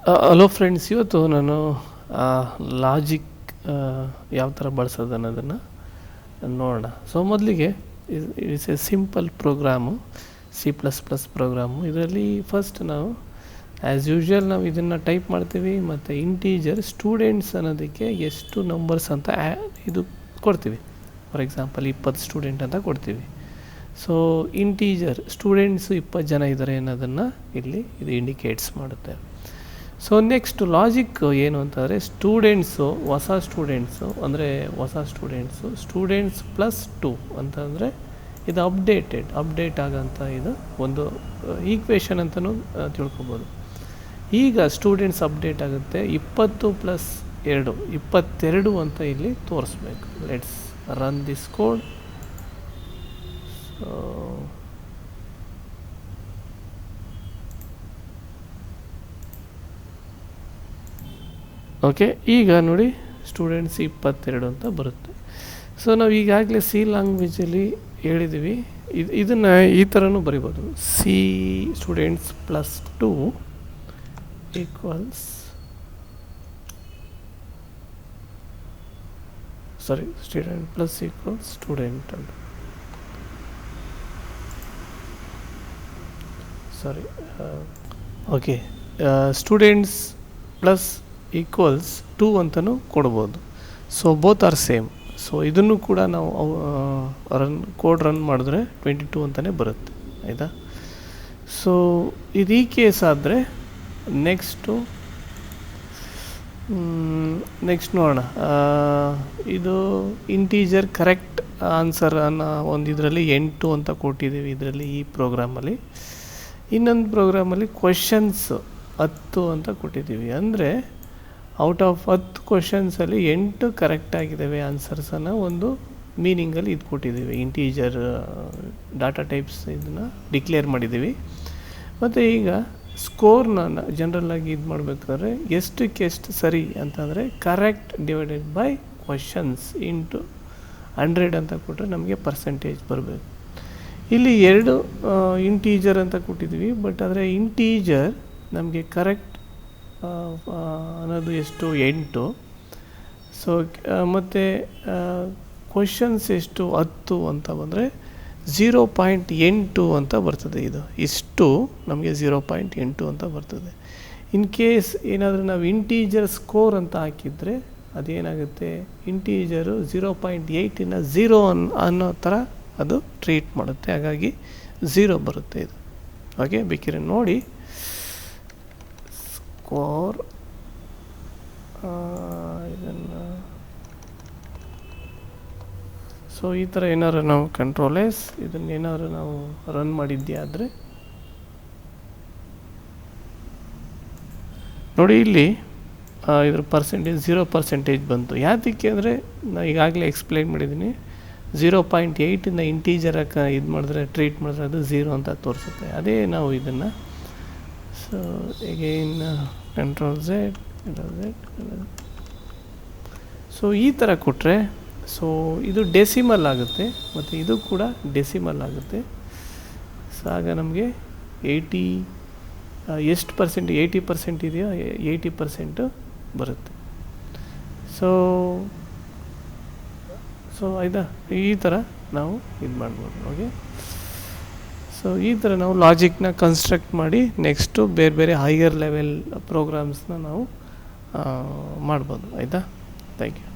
Hello friends, ಇವತ್ತು ನಾನು logic ಯಾವ ಥರ ಬಳಸೋದು ಅನ್ನೋದನ್ನು ನೋಡೋಣ. ಸೊ ಮೊದಲಿಗೆ it's a simple program, C++ program. ಇದರಲ್ಲಿ ಫಸ್ಟ್ ನಾವು ಆ್ಯಸ್ ಯೂಶ್ವಲ್ ನಾವು ಇದನ್ನು ಟೈಪ್ ಮಾಡ್ತೀವಿ ಮತ್ತು ಇಂಟೀಜರ್ ಸ್ಟೂಡೆಂಟ್ಸ್ ಅನ್ನೋದಕ್ಕೆ ಎಷ್ಟು ನಂಬರ್ಸ್ ಅಂತ ಇದು ಕೊಡ್ತೀವಿ. ಫಾರ್ ಎಕ್ಸಾಂಪಲ್ 20 ಸ್ಟೂಡೆಂಟ್ ಅಂತ ಕೊಡ್ತೀವಿ. ಸೊ ಇಂಟೀಜರ್ ಸ್ಟೂಡೆಂಟ್ಸು 20 ಜನ ಇದ್ದಾರೆ ಅನ್ನೋದನ್ನು ಇಲ್ಲಿ ಇದು ಇಂಡಿಕೇಟ್ಸ್ ಮಾಡುತ್ತೆ. ಸೊ ನೆಕ್ಸ್ಟ್ ಲಾಜಿಕ್ ಏನು ಅಂತಂದರೆ, ಹೊಸ ಸ್ಟೂಡೆಂಟ್ಸ್ +2 ಅಂತಂದರೆ ಇದು ಅಪ್ಡೇಟ್ ಆಗೋಂಥ ಇದು ಒಂದು ಈಕ್ವೇಷನ್ ಅಂತಲೂ ತಿಳ್ಕೊಬೋದು. ಈಗ ಸ್ಟೂಡೆಂಟ್ಸ್ ಅಪ್ಡೇಟ್ ಆಗುತ್ತೆ 20 + 2 22 ಅಂತ ಇಲ್ಲಿ ತೋರಿಸ್ಬೇಕು. Let's run this code. Okay, ಈಗ ನೋಡಿ ಸ್ಟೂಡೆಂಟ್ಸ್ 22 ಅಂತ ಬರುತ್ತೆ. ಸೊ ನಾವು ಈಗಾಗಲೇ ಸಿ ಲ್ಯಾಂಗ್ವೇಜಲ್ಲಿ ಹೇಳಿದ್ದೀವಿ, ಇದನ್ನು ಈ ಥರನೂ ಬರಿಬೋದು. Students +2 equals student plus equals student ಅಂತ. ಓಕೆ, ಸ್ಟೂಡೆಂಟ್ಸ್ ಪ್ಲಸ್ ಈಕ್ವಲ್ಸ್ 2 ಅಂತಲೂ ಕೊಡ್ಬೋದು. So both are same. So ಇದನ್ನು ಕೂಡ ನಾವು ಕೋಡ್ ರನ್ ಮಾಡಿದ್ರೆ 22 ಅಂತಲೇ ಬರುತ್ತೆ. ಆಯಿತಾ? ಸೊ ಇದು ಈ ಕೇಸ್ ಆದರೆ ನೆಕ್ಸ್ಟ್ ನೋಡೋಣ. ಇದು ಇಂಟೀಜರ್ ಕರೆಕ್ಟ್ ಆನ್ಸರ್ ಅನ್ನೋ ಒಂದು ಇದರಲ್ಲಿ 8 ಅಂತ ಕೊಟ್ಟಿದ್ದೀವಿ ಇದರಲ್ಲಿ, ಈ ಪ್ರೋಗ್ರಾಮಲ್ಲಿ. ಇನ್ನೊಂದು ಪ್ರೋಗ್ರಾಮಲ್ಲಿ ಕ್ವಶನ್ಸ್ 10 ಅಂತ ಕೊಟ್ಟಿದ್ದೀವಿ. ಅಂದರೆ ಔಟ್ ಆಫ್ 10 ಕ್ವಶನ್ಸಲ್ಲಿ 8 ಕರೆಕ್ಟ್ ಆಗಿದ್ದಾವೆ ಆನ್ಸರ್ಸನ್ನು ಒಂದು ಮೀನಿಂಗಲ್ಲಿ ಇದು ಕೊಟ್ಟಿದ್ದೀವಿ. ಇಂಟೀಜರ್ ಡಾಟಾ ಟೈಪ್ಸ್ ಇದನ್ನು ಡಿಕ್ಲೇರ್ ಮಾಡಿದ್ದೀವಿ. ಮತ್ತು ಈಗ ಸ್ಕೋರ್ನ ಜನರಲ್ಲಾಗಿ ಇದು ಮಾಡಬೇಕಾದ್ರೆ ಎಷ್ಟು ಸರಿ ಅಂತಂದರೆ correct divided by questions into 100 ಅಂತ ಕೊಟ್ಟರೆ ನಮಗೆ ಪರ್ಸೆಂಟೇಜ್ ಬರಬೇಕು. ಇಲ್ಲಿ 2 ಇಂಟೀಜರ್ ಅಂತ ಕೊಟ್ಟಿದ್ದೀವಿ, ಬಟ್ ಆದರೆ ಇಂಟೀಜರ್ ನಮಗೆ ಕರೆಕ್ಟ್ ಅನ್ನೋದು ಎಷ್ಟು 8. ಸೊ ಮತ್ತು ಕ್ವಶನ್ಸ್ ಎಷ್ಟು 10 ಅಂತ ಬಂದರೆ 0.8 ಅಂತ ಬರ್ತದೆ. ಇಷ್ಟು ನಮಗೆ 0.8 ಅಂತ ಬರ್ತದೆ. ಇನ್ ಕೇಸ್ ಏನಾದರೂ ನಾವು ಇಂಟೀಜರ್ ಸ್ಕೋರ್ ಅಂತ ಹಾಕಿದರೆ ಅದೇನಾಗುತ್ತೆ, ಇಂಟೀಜರು 0.8 0 ಅನ್ನೋ ಥರ ಅದು ಟ್ರೀಟ್ ಮಾಡುತ್ತೆ. ಹಾಗಾಗಿ 0 ಬರುತ್ತೆ ಇದು. ಹಾಗೆ ಬೇಕಿದ್ರೆ ನೋಡಿ ಸ್ಕೋರ್ ಇದನ್ನು. ಸೊ ಈ ಥರ ಏನಾದ್ರು ನಾವು ಕಂಟ್ರೋಲ್ ಇದನ್ನೇನಾದ್ರು ನಾವು ರನ್ ಮಾಡಿದ್ದೆ ಆದರೆ ನೋಡಿ ಇಲ್ಲಿ ಇದ್ರ ಪರ್ಸೆಂಟೇಜ್ 0% ಬಂತು. ಯಾತಕ್ಕೆ ಅಂದರೆ ನಾನು ಈಗಾಗಲೇ ಎಕ್ಸ್ಪ್ಲೈನ್ ಮಾಡಿದ್ದೀನಿ, 0.8 ಇಂಟೀಜರ್ ಇದು ಮಾಡಿದ್ರೆ ಟ್ರೀಟ್ ಮಾಡಿದ್ರೆ ಅದು 0 ಅಂತ ತೋರಿಸುತ್ತೆ. ಅದೇ ನಾವು ಇದನ್ನು so again control Z. So ಈ ಥರ ಕೊಟ್ಟರೆ ಸೊ ಇದು ಡೆಸಿಮಲ್ ಆಗುತ್ತೆ ಮತ್ತು ಇದು ಕೂಡ ಡೆಸಿಮಲ್ ಆಗುತ್ತೆ. ಸೊ ಆಗ ನಮಗೆ 80 ಎಷ್ಟು ಪರ್ಸೆಂಟ್ 80% ಇದೆಯೋ 80% ಬರುತ್ತೆ. ಸೊ ಆಯಿತಾ, ಈ ಥರ ನಾವು ಇದು ಮಾಡ್ಬೋದು. ಓಕೆ, ಸೊ ಈ ಥರ ನಾವು ಲಾಜಿಕ್ನ ಕನ್ಸ್ಟ್ರಕ್ಟ್ ಮಾಡಿ ನೆಕ್ಸ್ಟು ಬೇರೆ ಹೈಯರ್ ಲೆವೆಲ್ ಪ್ರೋಗ್ರಾಮ್ಸ್ನ ನಾವು ಮಾಡ್ಬೋದು. ಆಯಿತಾ? Thank you.